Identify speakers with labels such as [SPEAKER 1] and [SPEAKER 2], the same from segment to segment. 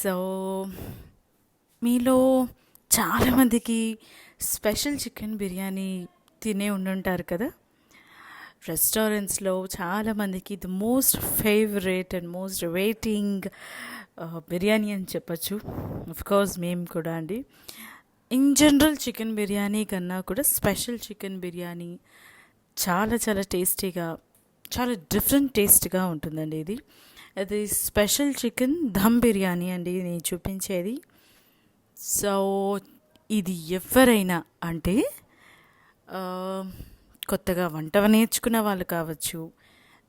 [SPEAKER 1] So మీలో చాలామందికి special chicken biryani తినే ఉండుంటారు కదా. రెస్టారెంట్స్లో చాలామందికి the most favourite and most waiting biryani అని చెప్పచ్చు. కోర్స్ మేము కూడా అండి. ఇన్ జనరల్ చికెన్ బిర్యానీ కన్నా కూడా స్పెషల్ చికెన్ బిర్యానీ చాలా చాలా టేస్టీగా, చాలా డిఫరెంట్ టేస్ట్గా ఉంటుందండి. అది స్పెషల్ చికెన్ దమ్ బిర్యానీ అండి నేను చూపించేది. సో ఇది ఎవరైనా అంటే కొత్తగా వంట నేర్చుకున్న వాళ్ళు కావచ్చు,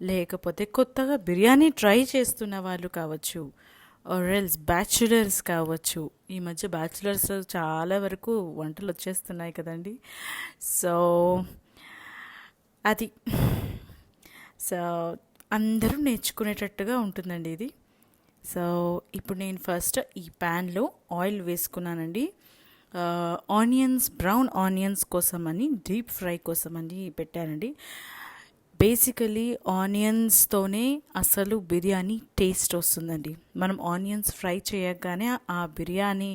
[SPEAKER 1] లేకపోతే కొత్తగా బిర్యానీ ట్రై చేస్తున్న వాళ్ళు కావచ్చు, ఆర్ ఎల్స్ బ్యాచులర్స్ కావచ్చు. ఈ మధ్య బ్యాచులర్స్ చాలా వరకు వంటలు వచ్చేస్తున్నాయి కదండి. సో అది సో అందరూ నేర్చుకునేటట్టుగా ఉంటుందండి ఇది. సో ఇప్పుడు నేను ఫస్ట్ ఈ ప్యాన్లో ఆయిల్ వేసుకున్నానండి. ఆనియన్స్, బ్రౌన్ ఆనియన్స్ కోసమని, డీప్ ఫ్రై కోసమని పెట్టానండి. బేసికలీ ఆనియన్స్తోనే అసలు బిర్యానీ టేస్ట్ వస్తుందండి. మనం ఆనియన్స్ ఫ్రై చేయగానే ఆ బిర్యానీ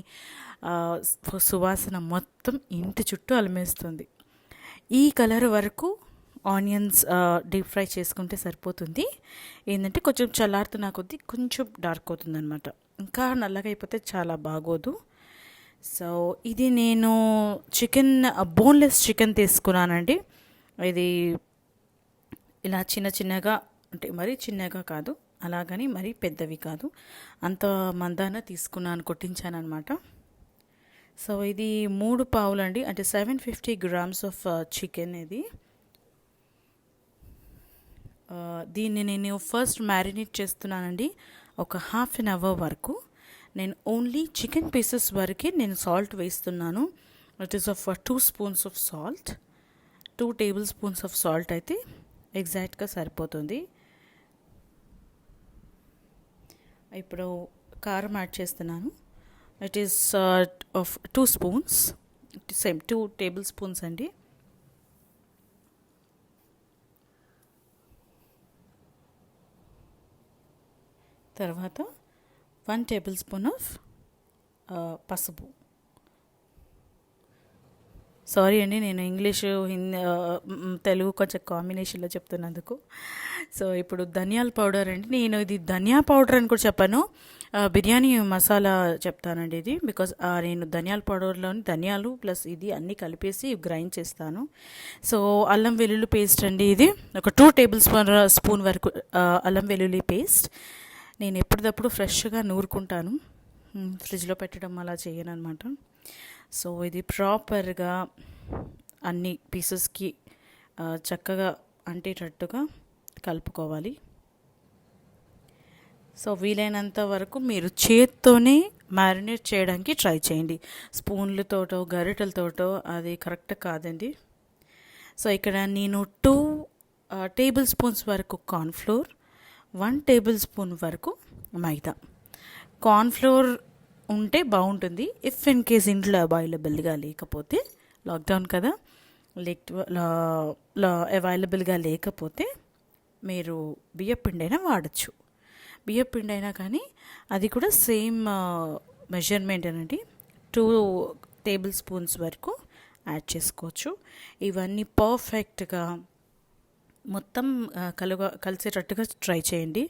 [SPEAKER 1] సువాసన మొత్తం ఇంటి చుట్టూ అలమేస్తుంది. ఈ కలర్ వరకు ఆనియన్స్ డీప్ ఫ్రై చేసుకుంటే సరిపోతుంది. ఏంటంటే కొంచెం చల్లారుతున్న కొద్దీ కొంచెం డార్క్ అవుతుంది అనమాట. ఇంకా నల్లగా అయిపోతే చాలా బాగోదు. సో ఇది నేను చికెన్, బోన్లెస్ చికెన్ తీసుకున్నానండి. ఇది ఇలా చిన్న చిన్నగా, అంటే మరీ చిన్నగా కాదు, అలాగని మరీ పెద్దవి కాదు, అంత మందాన తీసుకున్నాను, కొట్టించాను అనమాట. సో ఇది 3 పావులండి, అంటే 750 grams ఆఫ్ చికెన్ ఇది. దీన్ని నేను ఫస్ట్ మ్యారినేట్ చేస్తున్నానండి ఒక ½ an hour వరకు. నేను ఓన్లీ చికెన్ పీసెస్ వరకే నేను సాల్ట్ వేస్తున్నాను. It is of 2 spoons of salt, 2 tablespoons of salt అయితే ఎగ్జాక్ట్గా సరిపోతుంది. ఇప్పుడు కారం యాడ్ చేస్తున్నాను. It is of 2 spoons, same 2 tablespoons అండి. తర్వాత 1 tablespoon ఆఫ్ పసుపు. సారీ అండి, నేను ఇంగ్లీషు తెలుగు కొంచెం కాంబినేషన్లో చెప్తున్నందుకు. సో ఇప్పుడు ధనియాల పౌడర్ అండి. నేను ఇది ధనియా పౌడర్ అని కూడా చెప్పాను, బిర్యానీ మసాలా చెప్తానండి ఇది. బికాజ్ నేను ధనియాల పౌడర్లోని ధనియాలు ప్లస్ ఇది అన్నీ కలిపేసి గ్రైండ్ చేస్తాను. సో అల్లం వెల్లుల్లి పేస్ట్ అండి. ఇది ఒక 2 tablespoon వరకు అల్లం వెల్లుల్లి పేస్ట్. నేను ఎప్పటికప్పుడు ఫ్రెష్గా నూరుకుంటాను, ఫ్రిడ్జ్లో పెట్టడం అలా చేయను అనమాట. సో ఇది ప్రాపర్గా అన్ని పీసెస్కి చక్కగా అంటేటట్టుగా కలుపుకోవాలి. సో వీలైనంత వరకు మీరు చేత్తోనే మ్యారినేట్ చేయడానికి ట్రై చేయండి. స్పూన్లతోటో గరిటెలతోటో అది కరెక్ట్ కాదండి. సో ఇక్కడ నేను 2 tablespoons వరకు కార్న్ఫ్లోర్, 1 tablespoon వరకు మైదా. కార్న్ఫ్లోర్ ఉంటే బాగుంటుంది. ఇఫ్ ఇన్ కేస్ ఇంట్లో అవైలబుల్గా లేకపోతే, లాక్డౌన్ కదా, అవైలబుల్గా లేకపోతే మీరు బియ్యపిండి అయినా వాడచ్చు. బియ్యపిండి అయినా కానీ అది కూడా సేమ్ మెజర్మెంట్ అనండి, 2 tablespoons వరకు యాడ్ చేసుకోవచ్చు. ఇవన్నీ పర్ఫెక్ట్గా మొత్తం కలిసేటట్టుగా ట్రై చేయండి,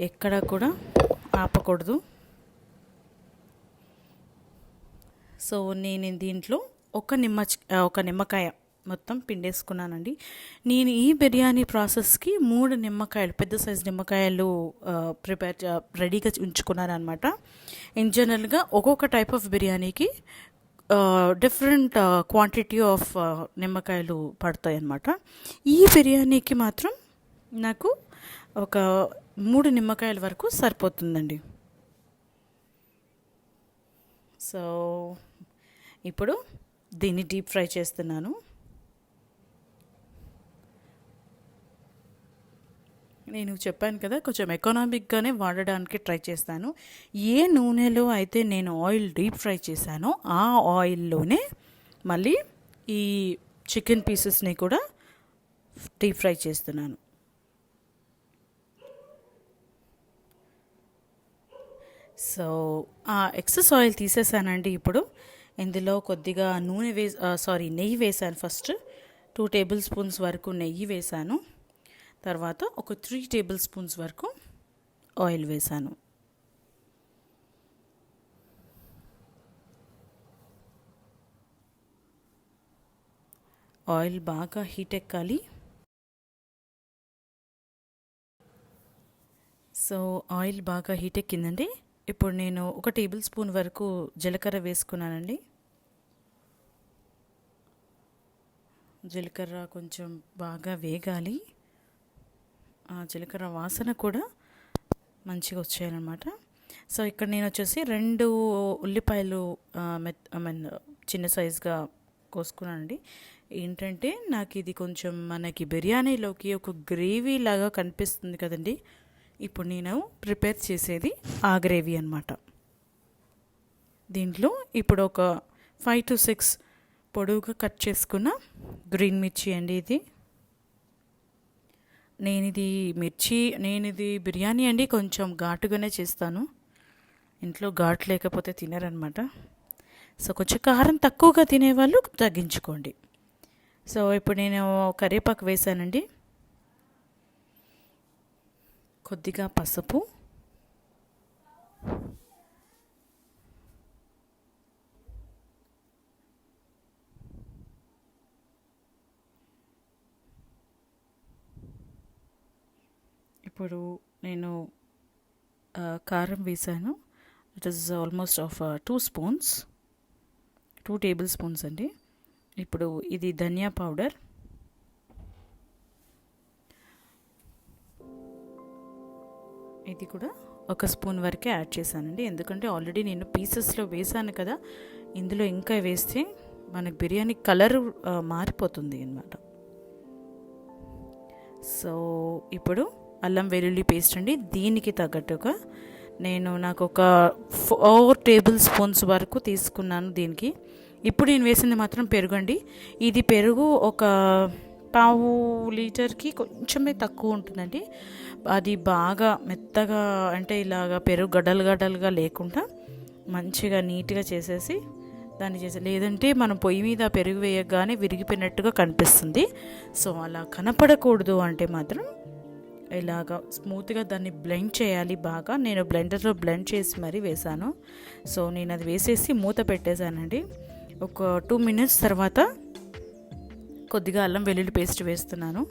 [SPEAKER 1] ఎక్కడ కూడా ఆపకూడదు. సో నేను దీంట్లో ఒక నిమ్మకాయ మొత్తం పిండేసుకున్నానండి. నేను ఈ బిర్యానీ ప్రాసెస్కి 3 నిమ్మకాయలు, పెద్ద సైజు నిమ్మకాయలు రెడీగా ఉంచుకున్నాను అనమాట. ఇన్ జనరల్గా ఒక్కొక్క టైప్ ఆఫ్ బిర్యానీకి డిఫరెంట్ క్వాంటిటీ ఆఫ్ నిమ్మకాయలు పడతాయి అన్నమాట. ఈ బిర్యానీకి మాత్రం నాకు ఒక 3 నిమ్మకాయల వరకు సరిపోతుందండి. సో ఇప్పుడు దీన్ని డీప్ ఫ్రై చేస్తున్నాను. నేను చెప్పాను కదా, కొంచెం ఎకనామిక్గానే వాడడానికి ట్రై చేస్తాను. ఏ నూనెలో అయితే నేను ఆయిల్ డీప్ ఫ్రై చేశానో ఆ ఆయిల్లోనే మళ్ళీ ఈ చికెన్ పీసెస్ని కూడా డీప్ ఫ్రై చేస్తున్నాను. సో ఆ ఎక్సెస్ ఆయిల్ తీసేసానండి. ఇప్పుడు ఇందులో కొద్దిగా నూనె నెయ్యి వేసాను. ఫస్ట్ 2 టేబుల్ స్పూన్స్ వరకు నెయ్యి వేసాను. తర్వాత ఒక 3 టేబుల్ స్పూన్స్ వరకు ఆయిల్ వేసాను. ఆయిల్ బాగా హీట్ ఎక్కాలి. సో ఆయిల్ బాగా హీట్ ఎక్కిందండి. ఇప్పుడు నేను 1 టేబుల్ స్పూన్ వరకు జీలకర్ర వేసుకున్నానండి. జీలకర్ర కొంచెం బాగా వేగాలి. ఆ జీలకర్ర వాసన కూడా మంచిగా వచ్చాయన్నమాట. సో ఇక్కడ నేను వచ్చేసి 2 ఉల్లిపాయలు ఐ మీన్ చిన్న సైజుగా కోసుకున్నానండి. ఏంటంటే నాకు ఇది కొంచెం మనకి బిర్యానీలోకి ఒక గ్రేవీ లాగా కనిపిస్తుంది కదండి. ఇప్పుడు నేను ప్రిపేర్ చేసేది ఆ గ్రేవీ అనమాట. దీంట్లో ఇప్పుడు ఒక 5 to 6 పొడవుగా కట్ చేసుకున్న గ్రీన్ మిర్చి అండి. నేను ఇది బిర్యానీ అండి కొంచెం ఘాటుగానే చేస్తాను. ఇంట్లో ఘాటు లేకపోతే తినరనమాట. సో కొంచెం కారం తక్కువగా తినేవాళ్ళు తగ్గించుకోండి. సో ఇప్పుడు నేను కరివేపాకు వేసానండి. కొద్దిగా పసుపు, ఇప్పుడు నేను కారం వేసాను. It is almost of 2 spoons, 2 table spoons అండి. ఇప్పుడు ఇది ధనియా పౌడర్, ఇది కూడా 1 స్పూన్ వరకే యాడ్ చేశానండి. ఎందుకంటే ఆల్రెడీ నేను పీసెస్లో వేసాను కదా, ఇందులో ఇంకా వేస్తే మనకు బిర్యానీ కలర్ మారిపోతుంది అన్నమాట. సో ఇప్పుడు అల్లం వెల్లుల్లి పేస్ట్ అండి. దీనికి తగ్గట్టుగా నాకు ఒక 4 టేబుల్ స్పూన్స్ వరకు తీసుకున్నాను దీనికి. ఇప్పుడు నేను వేసింది మాత్రం పెరుగు అండి. ఇది పెరుగు ఒక 1/2 లీటర్కి కొంచెమే తక్కువ ఉంటుందండి. అది బాగా మెత్తగా అంటే ఇలాగా పెరుగు గడ్డలుగా లేకుండా మంచిగా నీట్గా చేసేసి దాన్ని లేదంటే మనం పొయ్యి మీద పెరుగు వేయగానే విరిగిపోయినట్టుగా కనిపిస్తుంది. సో అలా కనపడకూడదు అంటే మాత్రం ఇలాగా స్మూత్గా దాన్ని బ్లెండ్ చేయాలి బాగా. నేను బ్లెండర్లో బ్లెండ్ చేసి మరీ వేసాను. సో నేను అది వేసేసి మూత పెట్టేశానండి. ఒక 2 minutes తర్వాత కొద్దిగా అల్లం వెల్లుల్లి పేస్ట్ వేస్తున్నాను.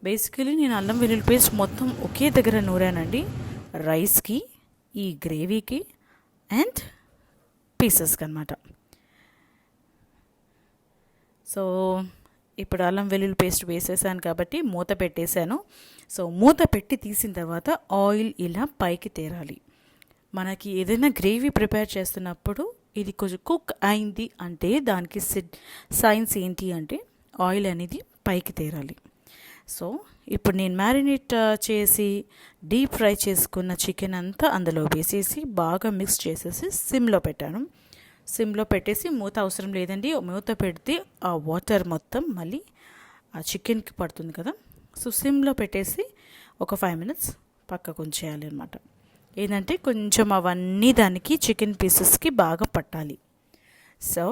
[SPEAKER 1] బేసికలీ నేను అల్లం వెల్లుల్లి పేస్ట్ మొత్తం ఒకే దగ్గర నూరానండి. రైస్కి, ఈ గ్రేవీకి అండ్ పీసెస్కి అనమాట. సో ఇప్పుడు అల్లం వెల్లుల్లి పేస్ట్ వేసేసాను కాబట్టి మూత పెట్టేశాను. సో మూత పెట్టి తీసిన తర్వాత ఆయిల్ ఇలా పైకి తేరాలి. మనకి ఏదైనా గ్రేవీ ప్రిపేర్ చేస్తున్నప్పుడు ఇది కొంచెం కుక్ అయింది అంటే దానికి సైన్స్ ఏంటి అంటే ఆయిల్ అనేది పైకి తేరాలి. సో ఇప్పుడు నేను మ్యారినేట్ చేసి డీప్ ఫ్రై చేసుకున్న చికెన్ అంతా అందులో వేసేసి బాగా మిక్స్ చేసేసి సిమ్లో పెట్టాను. సిమ్లో పెట్టేసి మూత అవసరం లేదండి. మూత పెడితే ఆ వాటర్ మొత్తం మళ్ళీ ఆ చికెన్కి పడుతుంది కదా. సో సిమ్లో పెట్టేసి ఒక 5 minutes పక్కకు ఉంచేయాలి అనమాట. ఏంటంటే కొంచెం అవన్నీ దానికి చికెన్ పీసెస్కి బాగా పట్టాలి. సో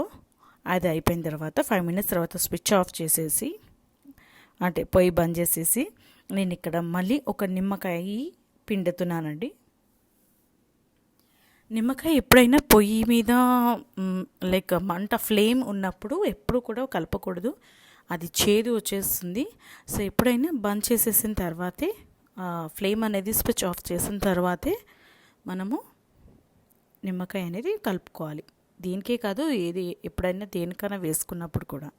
[SPEAKER 1] అది అయిపోయిన తర్వాత 5 minutes తర్వాత స్విచ్ ఆఫ్ చేసేసి అంటే పొయ్యి బంద్ చేసేసి నేను ఇక్కడ మళ్ళీ ఒక నిమ్మకాయ పిండుతున్నానండి. నిమ్మకాయ ఎప్పుడైనా పొయ్యి మీద లైక్ మంట ఫ్లేమ్ ఉన్నప్పుడు ఎప్పుడు కూడా కలపకూడదు, అది చేదు వచ్చేస్తుంది. సో ఎప్పుడైనా బంద్ చేసేసిన తర్వాతే ఫ్లేమ్ అనేది స్విచ్ ఆఫ్ చేసిన తర్వాతే మనము నిమ్మకాయ అనేది కలుపుకోవాలి. దీనికే కాదు ఏది ఎప్పుడైనా దేనికైనా వేసుకున్నప్పుడు కూడా.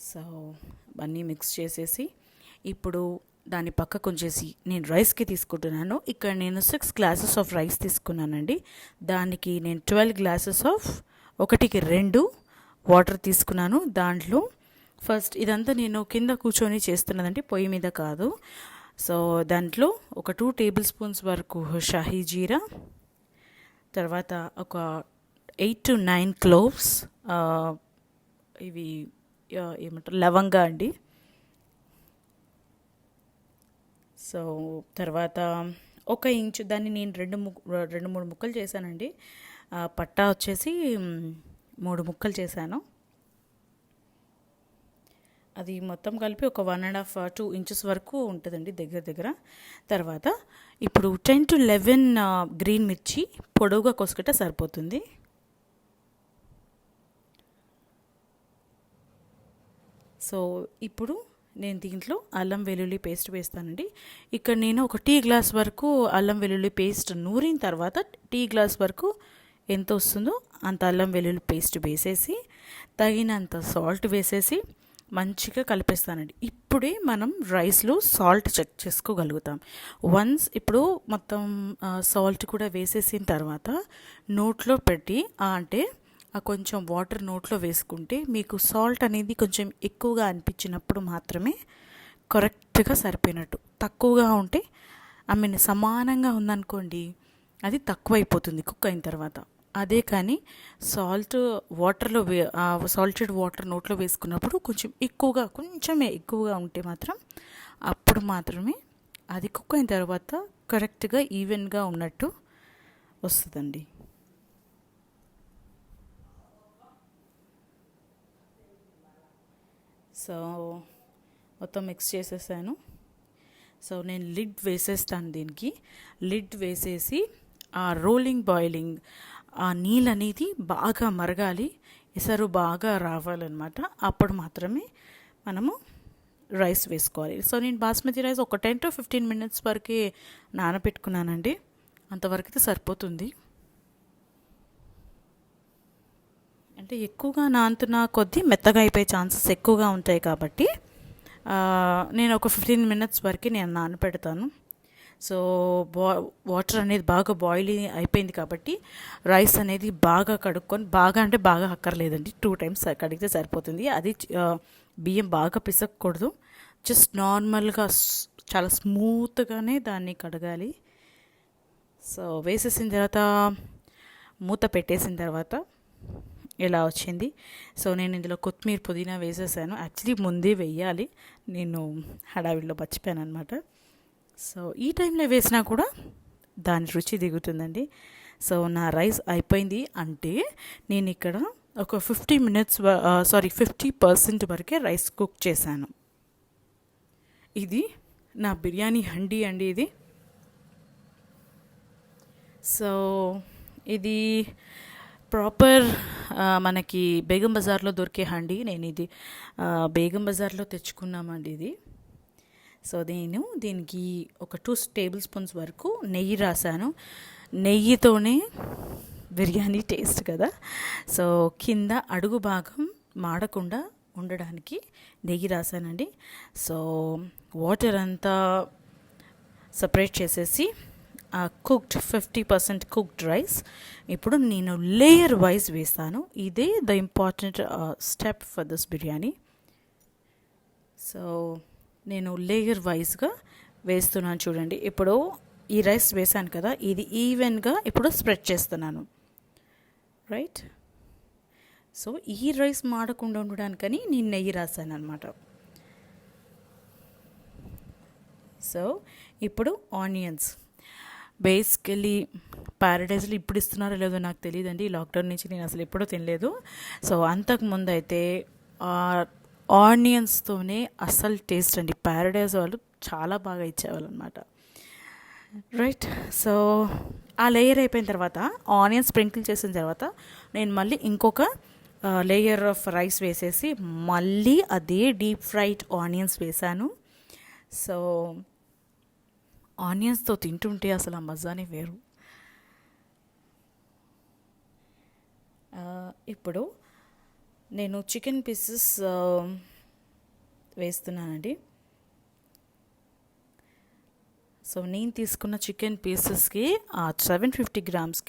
[SPEAKER 1] సో అన్నీ మిక్స్ చేసేసి ఇప్పుడు దాన్ని పక్కకు ఉంచేసి నేను రైస్కి తీసుకుంటున్నాను. ఇక్కడ నేను 6 glasses ఆఫ్ రైస్ తీసుకున్నానండి. దానికి నేను 12 glasses ఆఫ్ 1కి 2 వాటర్ తీసుకున్నాను. దాంట్లో ఫస్ట్ ఇదంతా నేను కింద కూర్చొని చేస్తున్నదండి, పొయ్యి మీద కాదు. సో దాంట్లో ఒక 2 tablespoons వరకు షాహీ జీరా, తర్వాత ఒక 8 to 9 cloves, ఇవి ఏమంటారు లవంగా అండి, సో తర్వాత 1 ఇంచు దాన్ని నేను రెండు మూడు ముక్కలు చేశానండి. పట్టా వచ్చేసి 3 ముక్కలు చేశాను. అది మొత్తం కలిపి ఒక 1.5 2 ఇంచెస్ వరకు ఉంటుందండి దగ్గర దగ్గర. తర్వాత ఇప్పుడు 10 to 11 గ్రీన్ మిర్చి పొడవుగా కోసుకుంటే సరిపోతుంది. సో ఇప్పుడు నేను దీంట్లో అల్లం వెల్లుల్లి పేస్ట్ వేస్తానండి. ఇక్కడ నేను ఒక టీ గ్లాస్ వరకు అల్లం వెల్లుల్లి పేస్ట్ నూరిన తర్వాత టీ గ్లాస్ వరకు ఎంత వస్తుందో అంత అల్లం వెల్లుల్లి పేస్ట్ వేసేసి తగినంత సాల్ట్ వేసేసి మంచిగా కలిపేస్తానండి. ఇప్పుడే మనం రైస్లో సాల్ట్ చెక్ చేసుకోగలుగుతాం. వన్స్ ఇప్పుడు మొత్తం సాల్ట్ కూడా వేసేసిన తర్వాత నోట్లో పెట్టి అంటే కొంచెం వాటర్ నోట్లో వేసుకుంటే మీకు సాల్ట్ అనేది కొంచెం ఎక్కువగా అనిపించినప్పుడు మాత్రమే కరెక్ట్గా సరిపోయినట్టు. తక్కువగా ఉంటే సమానంగా ఉందనుకోండి అది తక్కువైపోతుంది కుక్ అయిన తర్వాత. అదే కానీ సాల్ట్ వాటర్లో సాల్టెడ్ వాటర్ నోట్లో వేసుకున్నప్పుడు కొంచెమే ఎక్కువగా ఉంటే మాత్రం అప్పుడు మాత్రమే అది కుక్ అయిన తర్వాత కరెక్ట్గా ఈవెన్గా ఉన్నట్టు వస్తుందండి. సో మొత్తం మిక్స్ చేసేసాను. సో నేను లిడ్ వేసేస్తాను. దీనికి లిడ్ వేసేసి ఆ రోలింగ్ బాయిలింగ్ ఆ నీళ్ళు అనేది బాగా మరగాలి, ఎసరు బాగా రావాలన్నమాట. అప్పుడు మాత్రమే మనము రైస్ వేసుకోవాలి. సో నేను బాస్మతి రైస్ ఒక 10 to 15 minutes వరకే నానబెట్టుకున్నానండి. అంతవరకు అయితే సరిపోతుంది. అంటే ఎక్కువగా నానుతున్న కొద్దీ మెత్తగా అయిపోయే ఛాన్సెస్ ఎక్కువగా ఉంటాయి కాబట్టి నేను ఒక 15 minutes వరకు నేను నానపెడతాను. సో వాటర్ అనేది బాగా బాయిల్ అయిపోయింది కాబట్టి రైస్ అనేది బాగా కడుక్కొని బాగా అక్కర్లేదండి, 2 times కడిగితే సరిపోతుంది. అది బియ్యం బాగా పిసక్కూడదు, జస్ట్ నార్మల్గా చాలా స్మూత్గానే దాన్ని కడగాలి. సో వేసేసిన తర్వాత మూత పెట్టేసిన తర్వాత ఇలా వచ్చింది. సో నేను ఇందులో కొత్తిమీర పుదీనా వేసేసాను. యాక్చువల్లీ ముందే వేయాలి, నేను హడావిడిలో మర్చిపోయాను అనమాట. సో ఈ టైంలో వేసినా కూడా దాని రుచి దిగుతుందండి. సో నా రైస్ అయిపోయింది అంటే నేను ఇక్కడ ఒక 50% వరకే రైస్ కుక్ చేశాను. ఇది నా బిర్యానీ హండీ అండి ఇది. సో ఇది ప్రాపర్ మనకి బేగం బజార్లో దొరికే హండీ. నేను ఇది బేగం బజార్లో తెచ్చుకున్నామండి ఇది. సో నేను దీనికి ఒక 2 tablespoons వరకు నెయ్యి రాసాను. నెయ్యితోనే బిర్యానీ టేస్ట్ కదా. సో కింద అడుగు భాగం మాడకుండా ఉండడానికి నెయ్యి రాసానండి. సో వాటర్ అంతా సపరేట్ చేసేసి కుక్డ్ 50% కుక్డ్ రైస్ ఇప్పుడు నేను లేయర్ వైజ్ వేస్తాను. ఇదే the important step for this biryani. So నేను లేయర్ వైజ్గా వేస్తున్నాను చూడండి. ఇప్పుడు ఈ రైస్ వేసాను కదా, ఇది ఈవెన్గా ఇప్పుడు స్ప్రెడ్ చేస్తున్నాను, రైట్. సో ఈ రైస్ మాడకుండా ఉండడానికని నేను నెయ్యి రాశాను అనమాట. సో ఇప్పుడు ఆనియన్స్ బేసికలీ ప్యారడైజ్లో ఇప్పుడు ఇస్తున్నారో లేదో నాకు తెలియదండి. లాక్డౌన్ నుంచి నేను అసలు ఎప్పుడూ తినలేదు. సో అంతకుముందు అయితే ఆనియన్స్తోనే అస్సలు టేస్ట్ అండి. ప్యారడైజ్ వాళ్ళు చాలా బాగా ఇచ్చేవాళ్ళు అనమాట, రైట్. సో ఆ లేయర్ అయిపోయిన తర్వాత ఆనియన్స్ స్ప్రింకిల్ చేసిన తర్వాత నేను మళ్ళీ ఇంకొక లేయర్ ఆఫ్ రైస్ వేసేసి మళ్ళీ అదే డీప్ ఫ్రైడ్ ఆనియన్స్ వేసాను. సో ఆనియన్స్తో తింటుంటే అసలు ఆ మజానే వేరు. ఇప్పుడు నేను చికెన్ పీసెస్ వేస్తున్నానండి. సో నేను తీసుకున్న చికెన్ పీసెస్కి 750 grams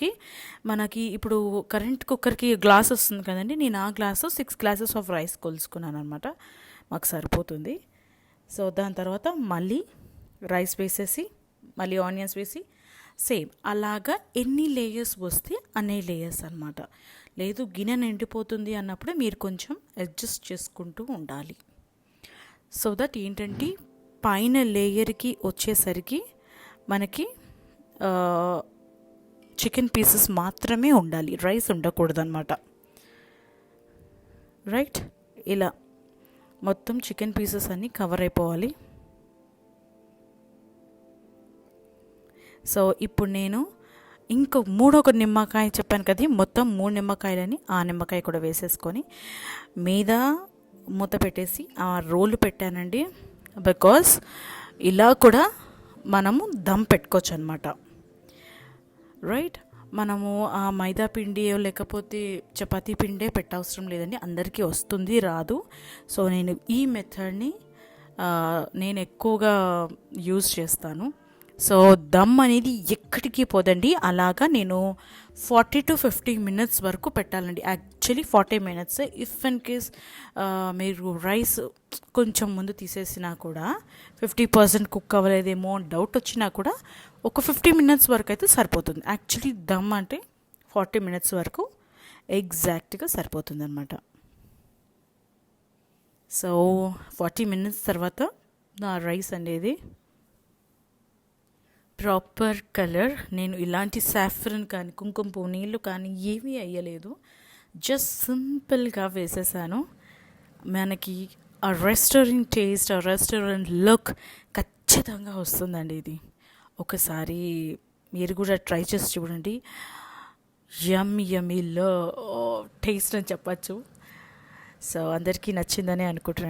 [SPEAKER 1] మనకి ఇప్పుడు కరెంట్ కుక్కర్కి గ్లాస్ వస్తుంది కదండి, నేను ఆ గ్లాసు 6 glasses ఆఫ్ రైస్ కొలుసుకున్నాను అనమాట. మాకు సరిపోతుంది. సో దాని తర్వాత మళ్ళీ రైస్ వేసేసి మళ్ళీ ఆనియన్స్ వేసి సేమ్ అలాగా ఎన్ని లేయర్స్ వస్తే అన్ని లేయర్స్ అనమాట. లేదు గిన్నె నిండిపోతుంది అన్నప్పుడే మీరు కొంచెం అడ్జస్ట్ చేసుకుంటూ ఉండాలి. సో దట్ ఏంటంటే పైన లేయర్కి వచ్చేసరికి మనకి చికెన్ పీసెస్ మాత్రమే ఉండాలి, రైస్ ఉండకూడదు అనమాట. రైట్, ఇలా మొత్తం చికెన్ పీసెస్ అన్నీ కవర్ అయిపోవాలి. సో ఇప్పుడు నేను ఒక నిమ్మకాయ చెప్పాను కదా, మొత్తం 3 నిమ్మకాయలని ఆ నిమ్మకాయ కూడా వేసేసుకొని మీద మూత పెట్టేసి ఆ రోలు పెట్టానండి. బికాస్ ఇలా కూడా మనము దమ్ పెట్టుకోవచ్చు అనమాట. రైట్, మనము ఆ మైదా పిండి లేకపోతే చపాతీ పిండే పెట్టవసరం లేదండి, అందరికీ వస్తుంది రాదు. సో నేను ఈ మెథడ్ని నేను ఎక్కువగా యూజ్ చేస్తాను. సో దమ్ అనేది ఎక్కడికి పోదండి, అలాగా నేను 40 to 50 minutes వరకు పెట్టాలండి. Actually 40 minutes. If in case మీరు రైస్ కొంచెం ముందు తీసేసినా కూడా 50% కుక్ అవ్వలేదేమో డౌట్ వచ్చినా కూడా ఒక 50 minutes వరకు అయితే సరిపోతుంది. యాక్చువల్లీ దమ్ అంటే 40 minutes వరకు ఎగ్జాక్ట్గా సరిపోతుంది అనమాట. సో 40 minutes తర్వాత నా రైస్ అనేది ప్రాపర్ కలర్, నేను ఇలాంటి సాఫ్రన్ కానీ కుంకుమ పువ్వు నీళ్ళు కానీ ఏమీ వేయలేదు, జస్ట్ సింపుల్గా వేసేసాను. మనకి ఆ రెస్టారెంట్ టేస్ట్, ఆ రెస్టారెంట్ లుక్ ఖచ్చితంగా వస్తుందండి. ఇది ఒకసారి మీరు కూడా ట్రై చేసి చూడండి. యమ్మీలో టేస్ట్ అని చెప్పచ్చు. సో అందరికీ నచ్చిందని అనుకుంటున్నాను.